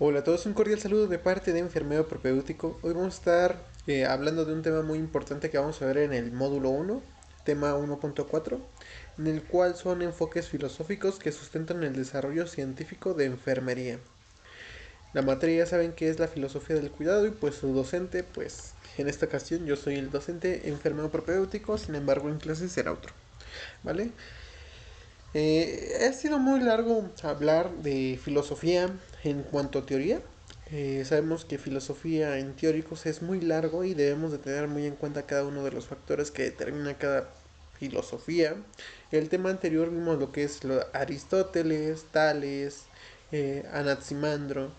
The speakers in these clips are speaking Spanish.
Hola a todos, un cordial saludo de parte de Enfermero Propedéutico. Hoy vamos a estar hablando de un tema muy importante que vamos a ver en el módulo 1, tema 1.4, en el cual son enfoques filosóficos que sustentan el desarrollo científico de enfermería. La materia ya saben que es la filosofía del cuidado y pues su docente, pues en esta ocasión yo soy el docente enfermero propedéutico, sin embargo en clase será otro, ¿vale? Ha sido muy largo hablar de filosofía en cuanto a teoría. Sabemos que filosofía en teóricos es muy largo y debemos de tener muy en cuenta cada uno de los factores que determina cada filosofía. El tema anterior vimos lo que es Aristóteles, Tales, Anaximandro,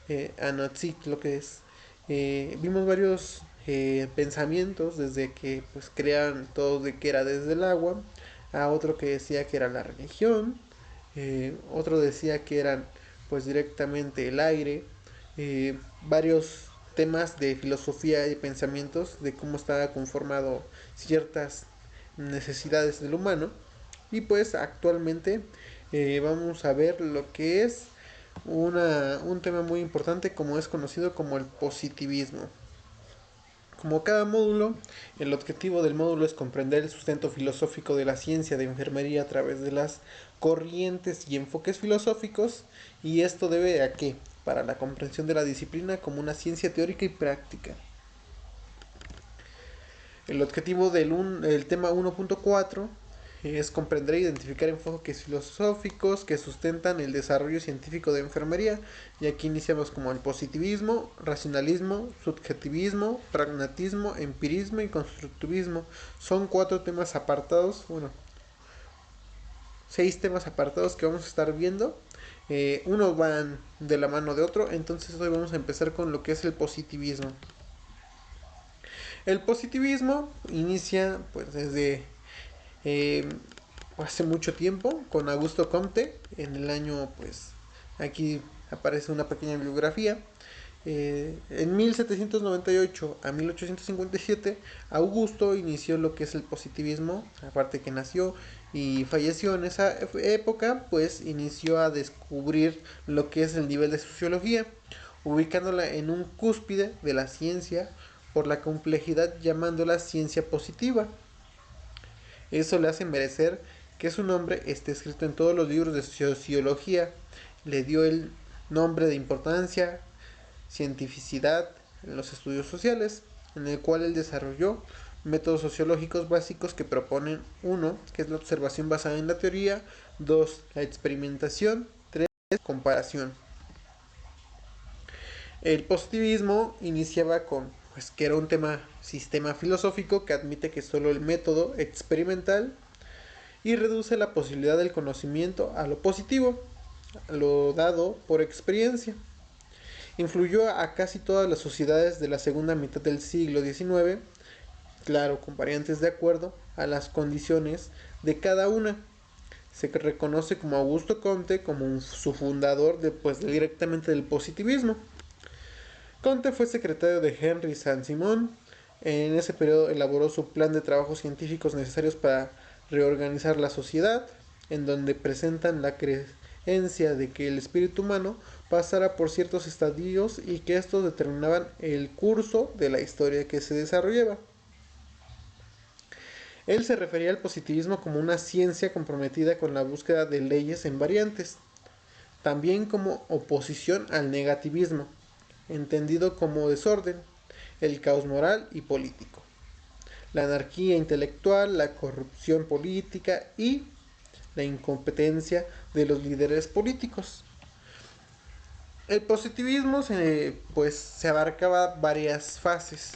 lo que es. Vimos varios pensamientos desde que pues crean todo de que era desde el agua, a otro que decía que era la religión, otro decía que eran pues directamente el aire, varios temas de filosofía y pensamientos de cómo estaba conformado ciertas necesidades del humano. Y pues actualmente vamos a ver lo que es un tema muy importante como es conocido como el positivismo. Como cada módulo, el objetivo del módulo es comprender el sustento filosófico de la ciencia de enfermería a través de las corrientes y enfoques filosóficos, y esto debe a que, para la comprensión de la disciplina como una ciencia teórica y práctica. El objetivo del tema 1.4 es comprender e identificar enfoques filosóficos que sustentan el desarrollo científico de enfermería. Y aquí iniciamos como el positivismo, racionalismo, subjetivismo, pragmatismo, empirismo y constructivismo. Son 4 temas apartados, bueno, 6 temas apartados que vamos a estar viendo. Unos van de la mano de otro, entonces hoy vamos a empezar con lo que es el positivismo. El positivismo inicia pues desde eh, hace mucho tiempo con Augusto Comte en el año pues aquí aparece una pequeña bibliografía. En 1798 a 1857 Augusto inició lo que es el positivismo, aparte que nació y falleció en esa época, pues inició a descubrir lo que es el nivel de sociología, ubicándola en un cúspide de la ciencia por la complejidad llamándola ciencia positiva. Eso le hace merecer que su nombre esté escrito en todos los libros de sociología. Le dio el nombre de importancia, cientificidad en los estudios sociales, en el cual él desarrolló métodos sociológicos básicos que proponen: uno, que es la observación basada en la teoría; dos, la experimentación; tres, comparación. El positivismo iniciaba con pues que era un sistema filosófico que admite que solo el método experimental y reduce la posibilidad del conocimiento a lo positivo, a lo dado por experiencia. Influyó a casi todas las sociedades de la segunda mitad del siglo XIX, claro, con variantes de acuerdo a las condiciones de cada una. Se reconoce como Augusto Comte como su fundador directamente del positivismo. Comte fue secretario de Henry Saint-Simon. En ese periodo elaboró su plan de trabajos científicos necesarios para reorganizar la sociedad, en donde presentan la creencia de que el espíritu humano pasara por ciertos estadios y que estos determinaban el curso de la historia que se desarrollaba. Él se refería al positivismo como una ciencia comprometida con la búsqueda de leyes en variantes, también como oposición al negativismo, entendido como desorden, el caos moral y político, la anarquía intelectual, la corrupción política y la incompetencia de los líderes políticos. El positivismo se abarcaba varias fases.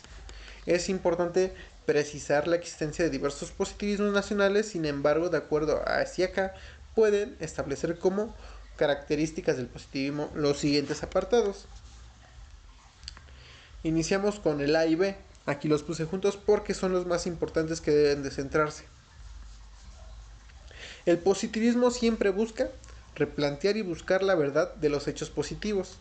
Es importante precisar la existencia de diversos positivismos nacionales, sin embargo, de acuerdo a hacia acá, pueden establecer como características del positivismo los siguientes apartados. Iniciamos con el A y B. Aquí los puse juntos porque son los más importantes que deben de centrarse. El positivismo siempre busca replantear y buscar la verdad de los hechos positivos.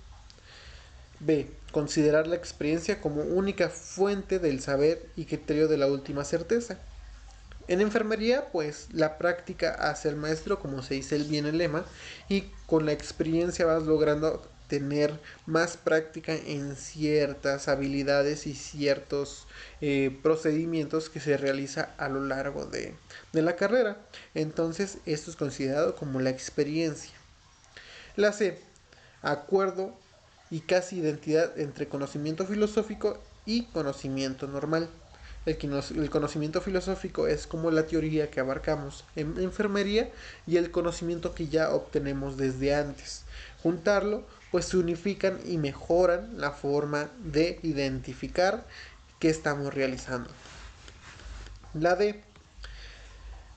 B. Considerar la experiencia como única fuente del saber y criterio de la última certeza. En enfermería, pues la práctica hace el maestro, como se dice bien el lema, y con la experiencia vas logrando tener más práctica en ciertas habilidades y ciertos procedimientos que se realiza a lo largo de la carrera. Entonces, esto es considerado como la experiencia. La C, acuerdo y casi identidad entre conocimiento filosófico y conocimiento normal. El conocimiento filosófico es como la teoría que abarcamos en enfermería y el conocimiento que ya obtenemos desde antes. Juntarlo, pues se unifican y mejoran la forma de identificar qué estamos realizando. La D,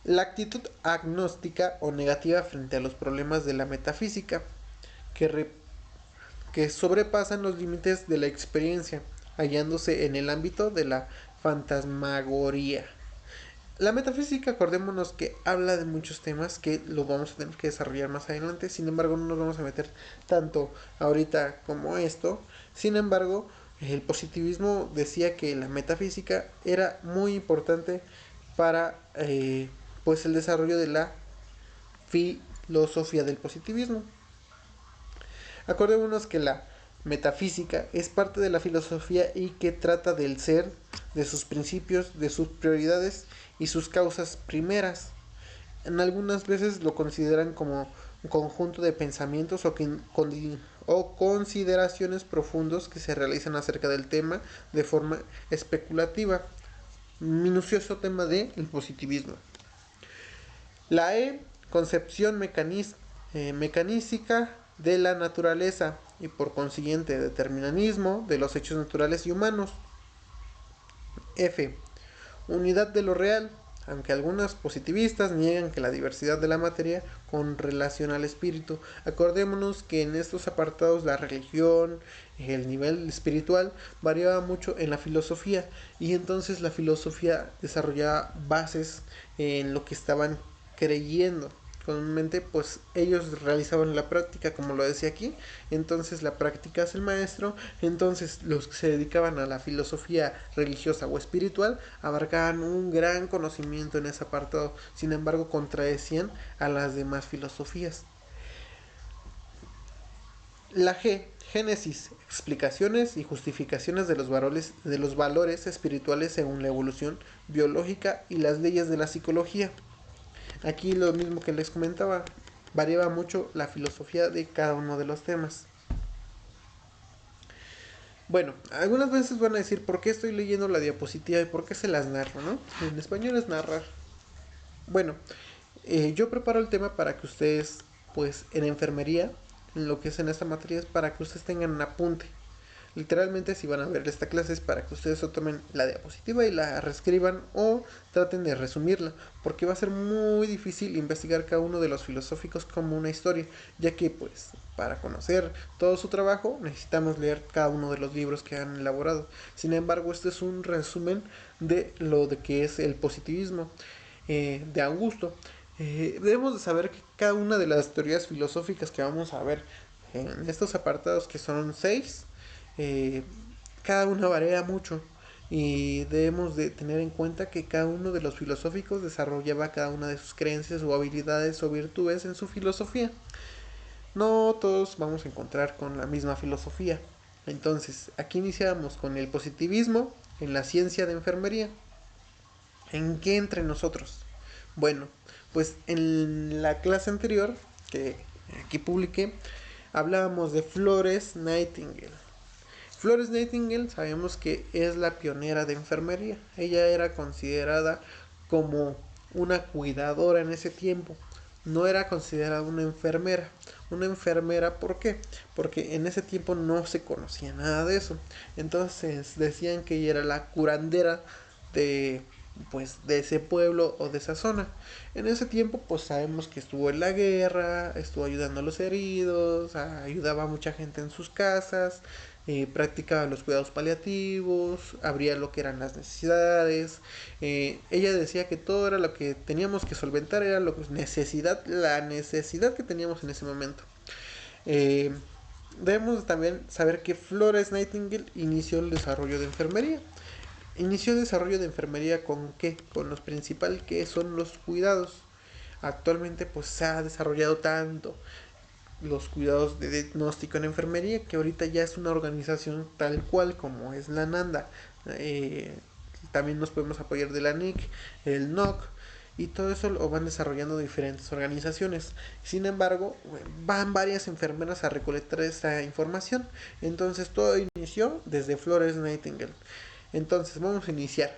la actitud agnóstica o negativa frente a los problemas de la metafísica, que, que sobrepasan los límites de la experiencia, hallándose en el ámbito de la fantasmagoría. La metafísica, acordémonos que habla de muchos temas que lo vamos a tener que desarrollar más adelante, sin embargo no nos vamos a meter tanto ahorita como esto. Sin embargo, el positivismo decía que la metafísica era muy importante para pues el desarrollo de la filosofía del positivismo. Acordémonos que la metafísica es parte de la filosofía y que trata del ser, de sus principios, de sus prioridades y sus causas primeras. En algunas veces lo consideran como un conjunto de pensamientos o consideraciones profundos que se realizan acerca del tema de forma especulativa. Minucioso tema del positivismo. La E, concepción mecanística de la naturaleza y por consiguiente determinismo de los hechos naturales y humanos. F, unidad de lo real, aunque algunos positivistas niegan que la diversidad de la materia con relación al espíritu. Acordémonos que en estos apartados la religión, el nivel espiritual variaba mucho en la filosofía y entonces la filosofía desarrollaba bases en lo que estaban creyendo. Comúnmente pues ellos realizaban la práctica como lo decía aquí, entonces la práctica es el maestro, entonces los que se dedicaban a la filosofía religiosa o espiritual abarcaban un gran conocimiento en ese apartado, sin embargo contradecían a las demás filosofías. La G, Génesis, explicaciones y justificaciones de los valores espirituales según la evolución biológica y las leyes de la psicología. Aquí lo mismo que les comentaba, variaba mucho la filosofía de cada uno de los temas. Bueno, algunas veces van a decir por qué estoy leyendo la diapositiva y por qué se las narro, ¿no? En español es narrar. Bueno, yo preparo el tema para que ustedes, pues en enfermería, en lo que es en esta materia, es para que ustedes tengan un apunte. Literalmente si van a ver esta clase es para que ustedes tomen la diapositiva y la reescriban o traten de resumirla, porque va a ser muy difícil investigar cada uno de los filosóficos como una historia, ya que pues para conocer todo su trabajo necesitamos leer cada uno de los libros que han elaborado. Sin embargo, este es un resumen de lo de que es el positivismo de Augusto. Debemos de saber que cada una de las teorías filosóficas que vamos a ver en estos apartados, que son 6, eh, cada una varía mucho y debemos de tener en cuenta que cada uno de los filosóficos desarrollaba cada una de sus creencias o habilidades o virtudes en su filosofía. No todos vamos a encontrar con la misma filosofía. Entonces, aquí iniciamos con el positivismo en la ciencia de enfermería. ¿En qué entre nosotros? Bueno, pues en la clase anterior que aquí publiqué, hablábamos de Florence Nightingale. Florence Nightingale sabemos que es la pionera de enfermería. Ella era considerada como una cuidadora en ese tiempo. No era considerada una enfermera. Una enfermera, ¿por qué? Porque en ese tiempo no se conocía nada de eso. Entonces decían que ella era la curandera de pues de ese pueblo o de esa zona. En ese tiempo pues sabemos que estuvo en la guerra, estuvo ayudando a los heridos, ayudaba a mucha gente en sus casas, practicaba los cuidados paliativos, abría lo que eran las necesidades. Ella decía que todo era lo que teníamos que solventar, era lo que la necesidad que teníamos en ese momento. Eh, Debemos también saber que Florence Nightingale inició el desarrollo de enfermería. Inició el desarrollo de enfermería con qué, con los principales que son los cuidados. Actualmente pues se ha desarrollado tanto los cuidados de diagnóstico en enfermería que ahorita ya es una organización tal cual como es la NANDA. Eh, También nos podemos apoyar de la NIC, el NOC, y todo eso lo van desarrollando diferentes organizaciones. Sin embargo, van varias enfermeras a recolectar esta información. Entonces todo inició desde Florence Nightingale. Entonces vamos a iniciar.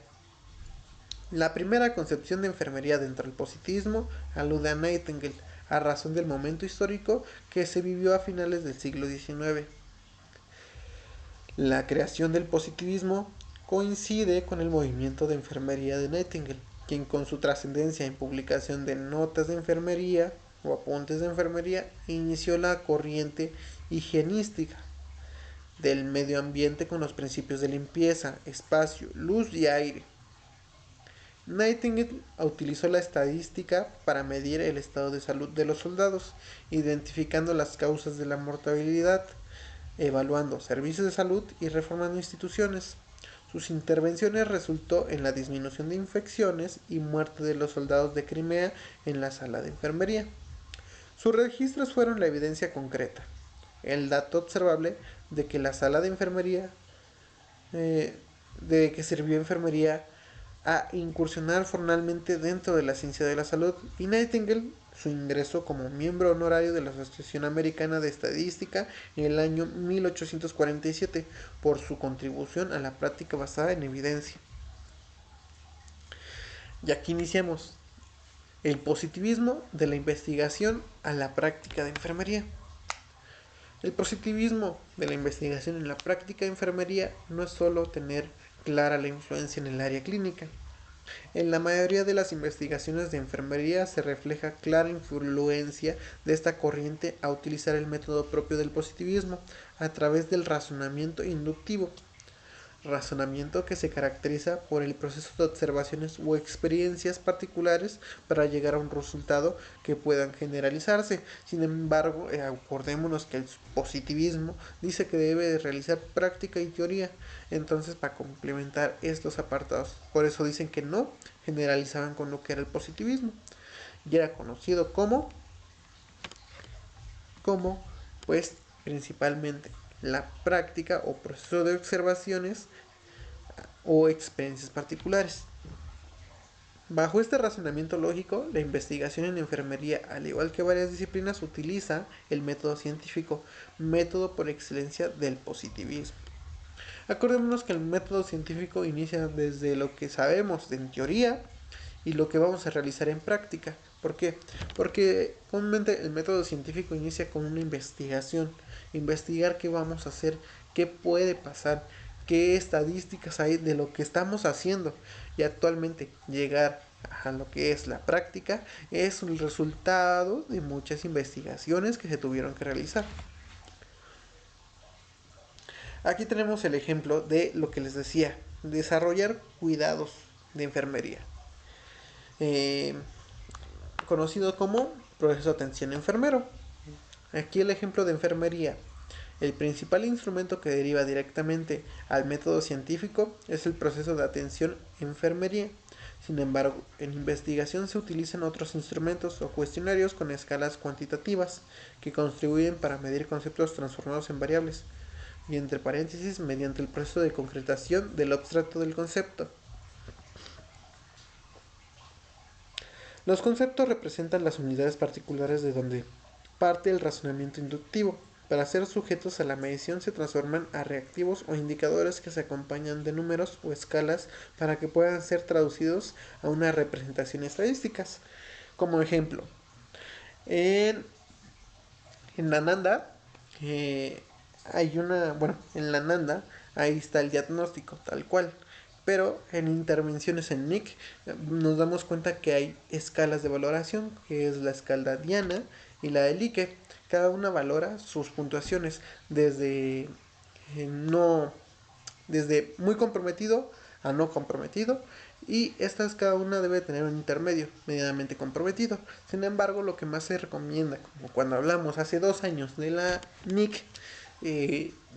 La primera concepción de enfermería dentro del positivismo alude a Nightingale, a razón del momento histórico que se vivió a finales del siglo XIX. La creación del positivismo coincide con el movimiento de enfermería de Nightingale, quien con su trascendencia en publicación de notas de enfermería o apuntes de enfermería inició la corriente higienística del medio ambiente con los principios de limpieza, espacio, luz y aire. Nightingale utilizó la estadística para medir el estado de salud de los soldados, identificando las causas de la mortalidad, evaluando servicios de salud y reformando instituciones. Sus intervenciones resultó en la disminución de infecciones y muerte de los soldados de Crimea en la sala de enfermería. Sus registros fueron la evidencia concreta, el dato observable de que la sala de enfermería, de que sirvió enfermería a incursionar formalmente dentro de la ciencia de la salud, y Nightingale su ingreso como miembro honorario de la Asociación Americana de Estadística en el año 1847 por su contribución a la práctica basada en evidencia. Y aquí iniciamos el positivismo de la investigación a la práctica de enfermería. El positivismo de la investigación en la práctica de enfermería no es solo tener clara la influencia en el área clínica. En la mayoría de las investigaciones de enfermería se refleja clara influencia de esta corriente a utilizar el método propio del positivismo a través del razonamiento inductivo, razonamiento que se caracteriza por el proceso de observaciones o experiencias particulares para llegar a un resultado que puedan generalizarse. Sin embargo, acordémonos que el positivismo dice que debe de realizar práctica y teoría. Entonces, para complementar estos apartados, por eso dicen que no generalizaban con lo que era el positivismo. Y era conocido como pues principalmente la práctica o proceso de observaciones o experiencias particulares. Bajo este razonamiento lógico, la investigación en enfermería, al igual que varias disciplinas, utiliza el método científico, método por excelencia del positivismo. Acordémonos que el método científico inicia desde lo que sabemos en teoría y lo que vamos a realizar en práctica. ¿Por qué? Porque comúnmente el método científico inicia con una investigación, investigar qué vamos a hacer, qué puede pasar, qué estadísticas hay de lo que estamos haciendo, y actualmente llegar a lo que es la práctica es el resultado de muchas investigaciones que se tuvieron que realizar. Aquí tenemos el ejemplo de lo que les decía, desarrollar cuidados de enfermería. Eh, Conocido como proceso de atención enfermero. Aquí el ejemplo de enfermería. El principal instrumento que deriva directamente al método científico es el proceso de atención enfermería. Sin embargo, en investigación se utilizan otros instrumentos o cuestionarios con escalas cuantitativas que contribuyen para medir conceptos transformados en variables, y entre paréntesis mediante el proceso de concretación del abstracto del concepto. Los conceptos representan las unidades particulares de donde parte el razonamiento inductivo. Para ser sujetos a la medición se transforman a reactivos o indicadores que se acompañan de números o escalas para que puedan ser traducidos a una representación estadísticas. Como ejemplo, en, en la NANDA en la NANDA ahí está el diagnóstico tal cual. Pero en intervenciones en NIC nos damos cuenta que hay escalas de valoración, que es la escala Diana y la de Likert. Cada una valora sus puntuaciones desde no desde muy comprometido a no comprometido, y estas cada una debe tener un intermedio medianamente comprometido. Sin embargo, lo que más se recomienda, como cuando hablamos hace 2 años de la NIC,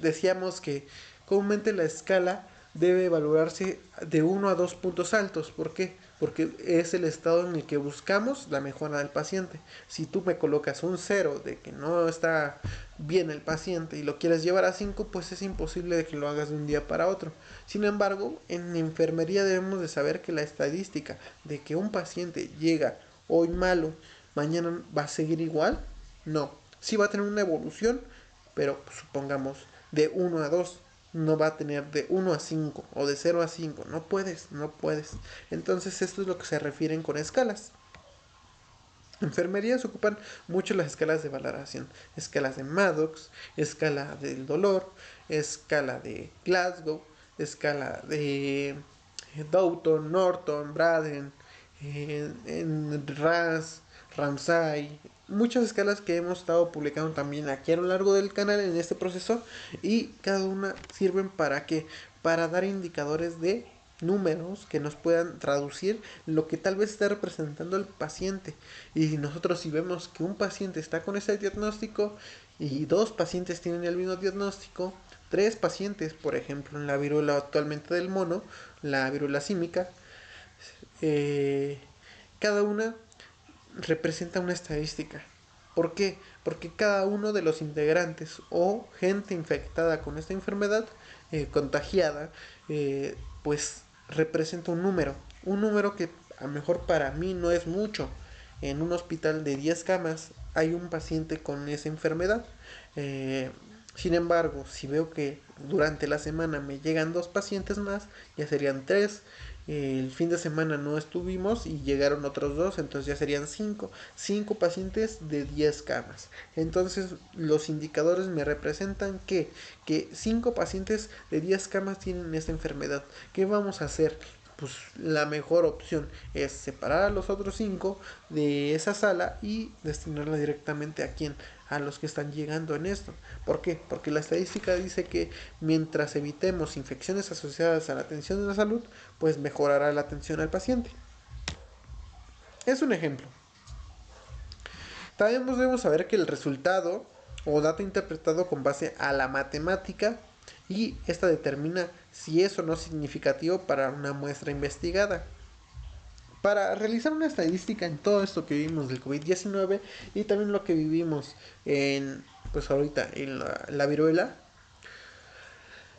decíamos que comúnmente la escala debe valorarse de 1 a 2 puntos altos. ¿Por qué? Porque es el estado en el que buscamos la mejora del paciente. Si tú me colocas un 0 de que no está bien el paciente y lo quieres llevar a 5, pues es imposible de que lo hagas de un día para otro. Sin embargo, en enfermería debemos de saber que la estadística de que un paciente llega hoy malo, mañana va a seguir igual, no. Sí va a tener una evolución, pero supongamos de 1 a 2, no va a tener de 1 a 5 o de 0 a 5. No puedes, no puedes. Entonces esto es lo que se refieren con escalas. En enfermería se ocupan mucho las escalas de valoración. Escalas de Maddox, escala del dolor, escala de Glasgow, escala de Doughton, Norton, Braden, en RAS, Ramsay, muchas escalas que hemos estado publicando también aquí a lo largo del canal en este proceso, y cada una sirven para qué, para dar indicadores de números que nos puedan traducir lo que tal vez está representando el paciente. Y nosotros, si vemos que un paciente está con ese diagnóstico y 2 pacientes tienen el mismo diagnóstico, 3 pacientes, por ejemplo, en la viruela actualmente del mono, la viruela símica, cada una representa una estadística. ¿Por qué? Porque cada uno de los integrantes o gente infectada con esta enfermedad, contagiada, pues representa un número. Un número que a lo mejor para mí no es mucho. En un hospital de 10 camas hay un paciente con esa enfermedad. Sin embargo, si veo que durante la semana me llegan 2 pacientes más, ya serían 3. El fin de semana no estuvimos y llegaron otros 2, entonces ya serían 5. 5 pacientes de 10 camas. Entonces los indicadores me representan que 5 pacientes de 10 camas tienen esta enfermedad. ¿Qué vamos a hacer? Pues la mejor opción es separar a los otros 5 de esa sala y destinarla directamente a quién, a los que están llegando en esto. ¿Por qué? Porque la estadística dice que mientras evitemos infecciones asociadas a la atención de la salud, pues mejorará la atención al paciente. Es un ejemplo. También debemos saber que el resultado o dato interpretado con base a la matemática, y esta determina si es o no significativo para una muestra investigada. Para realizar una estadística en todo esto que vivimos del COVID-19 y también lo que vivimos en, pues ahorita en la viruela,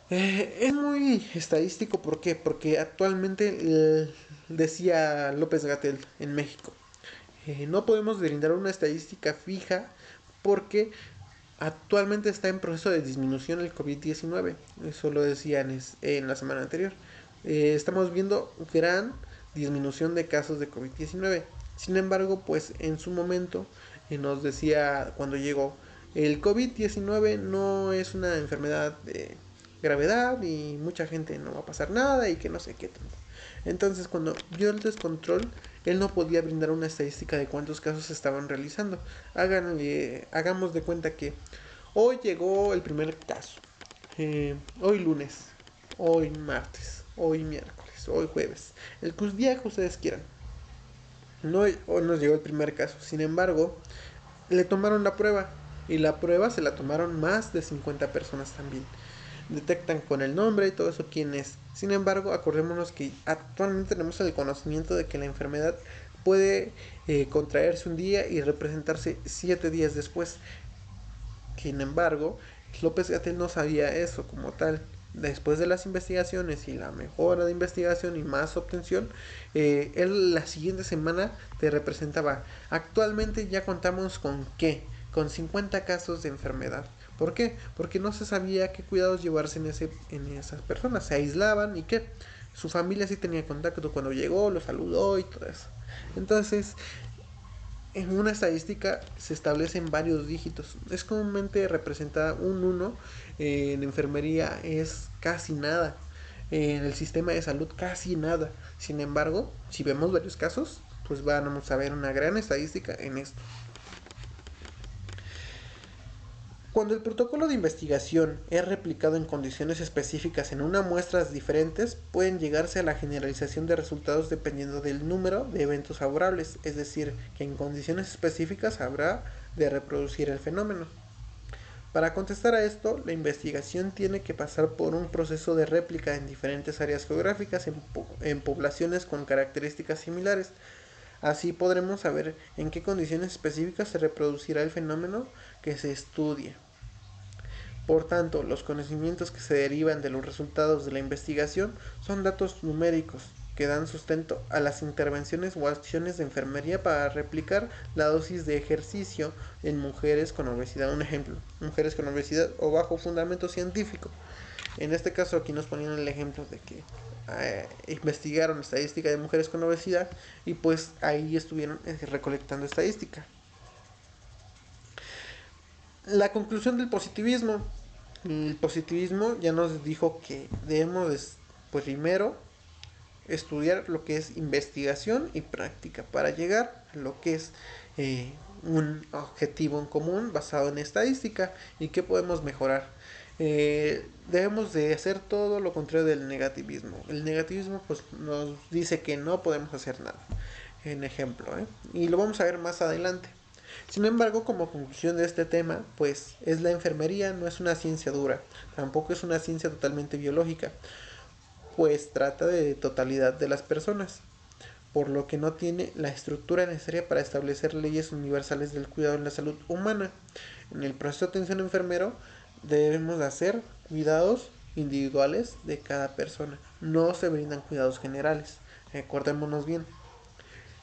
es muy estadístico. ¿Por qué? Porque actualmente, decía López Gatell en México, no podemos brindar una estadística fija porque actualmente está en proceso de disminución el COVID-19. Eso lo decía en la semana anterior. Estamos viendo gran disminución de casos de COVID-19. Sin embargo, pues en su momento nos decía cuando llegó, el COVID-19 no es una enfermedad de gravedad y mucha gente no va a pasar nada y que no sé qué tanto. Entonces, cuando vio el descontrol, él no podía brindar una estadística de cuántos casos se estaban realizando. Hagamos de cuenta que hoy llegó el primer caso, hoy lunes, hoy martes, hoy miércoles, hoy jueves, el día que ustedes quieran. No, hoy nos llegó el primer caso. Sin embargo, le tomaron la prueba y la prueba se la tomaron más de 50 personas también. Detectan con el nombre y todo eso quién es. Sin embargo, acordémonos que actualmente tenemos el conocimiento de que la enfermedad puede contraerse un día y representarse 7 días después. Sin embargo, López Gatell no sabía eso como tal. Después de las investigaciones y la mejora de investigación y más obtención, él la siguiente semana te representaba. Actualmente ya contamos con ¿qué? Con 50 casos de enfermedad. ¿Por qué? Porque no se sabía qué cuidados llevarse en esas personas. Se aislaban y que su familia sí tenía contacto cuando llegó, lo saludó y todo eso. Entonces, en una estadística se establecen varios dígitos. Es comúnmente representada un 1. En enfermería es casi nada. En el sistema de salud casi nada. Sin embargo, si vemos varios casos, pues vamos a ver una gran estadística en esto. Cuando el protocolo de investigación es replicado en condiciones específicas en unas muestras diferentes, pueden llegarse a la generalización de resultados dependiendo del número de eventos favorables, es decir, que en condiciones específicas habrá de reproducir el fenómeno. Para contestar a esto, la investigación tiene que pasar por un proceso de réplica en diferentes áreas geográficas en poblaciones con características similares. Así podremos saber en qué condiciones específicas se reproducirá el fenómeno que se estudia. Por tanto, los conocimientos que se derivan de los resultados de la investigación son datos numéricos que dan sustento a las intervenciones o acciones de enfermería para replicar la dosis de ejercicio en mujeres con obesidad. Un ejemplo, mujeres con obesidad o bajo fundamento científico. En este caso aquí nos ponían el ejemplo de que investigaron estadística de mujeres con obesidad y pues ahí estuvieron recolectando estadística. La conclusión del positivismo. El positivismo ya nos dijo que debemos pues primero estudiar lo que es investigación y práctica para llegar a lo que es un objetivo en común basado en estadística y que podemos mejorar. Debemos de hacer todo lo contrario del negativismo. El negativismo pues nos dice que no podemos hacer nada. En ejemplo, y lo vamos a ver más adelante. Sin embargo, como conclusión de este tema, pues es la enfermería, no es una ciencia dura, tampoco es una ciencia totalmente biológica, pues trata de totalidad de las personas, por lo que no tiene la estructura necesaria para establecer leyes universales del cuidado en la salud humana. En el proceso de atención enfermero debemos hacer cuidados individuales de cada persona, no se brindan cuidados generales, acordémonos bien.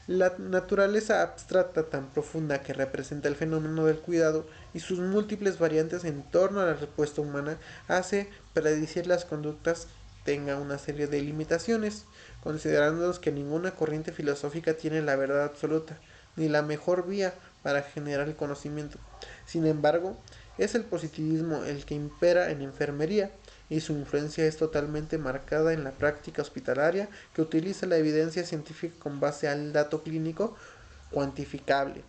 La naturaleza abstracta tan profunda que representa el fenómeno del cuidado y sus múltiples variantes en torno a la respuesta humana hace predecir las conductas tenga una serie de limitaciones, considerando que ninguna corriente filosófica tiene la verdad absoluta, ni la mejor vía para generar el conocimiento. Sin embargo, es el positivismo el que impera en enfermería, y su influencia es totalmente marcada en la práctica hospitalaria que utiliza la evidencia científica con base al dato clínico cuantificable.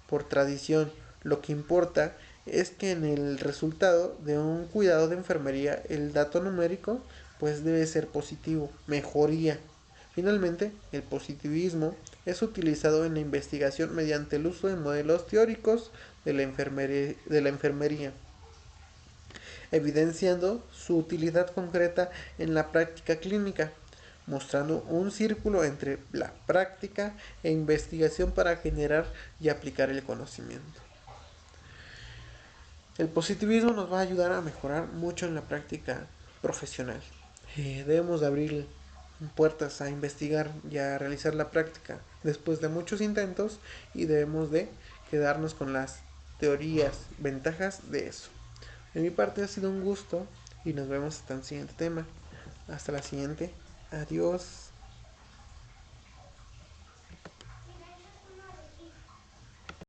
Por tradición, lo que importa es que en el resultado de un cuidado de enfermería el dato numérico pues debe ser positivo, mejoría. Finalmente, el positivismo es utilizado en la investigación mediante el uso de modelos teóricos de la enfermería, evidenciando su utilidad concreta en la práctica clínica, mostrando un círculo entre la práctica e investigación para generar y aplicar el conocimiento. El positivismo nos va a ayudar a mejorar mucho en la práctica profesional. Debemos de abrir puertas a investigar y a realizar la práctica después de muchos intentos y debemos de quedarnos con las teorías, ventajas de eso. De mi parte ha sido un gusto y nos vemos hasta el siguiente tema. Hasta la siguiente. Adiós.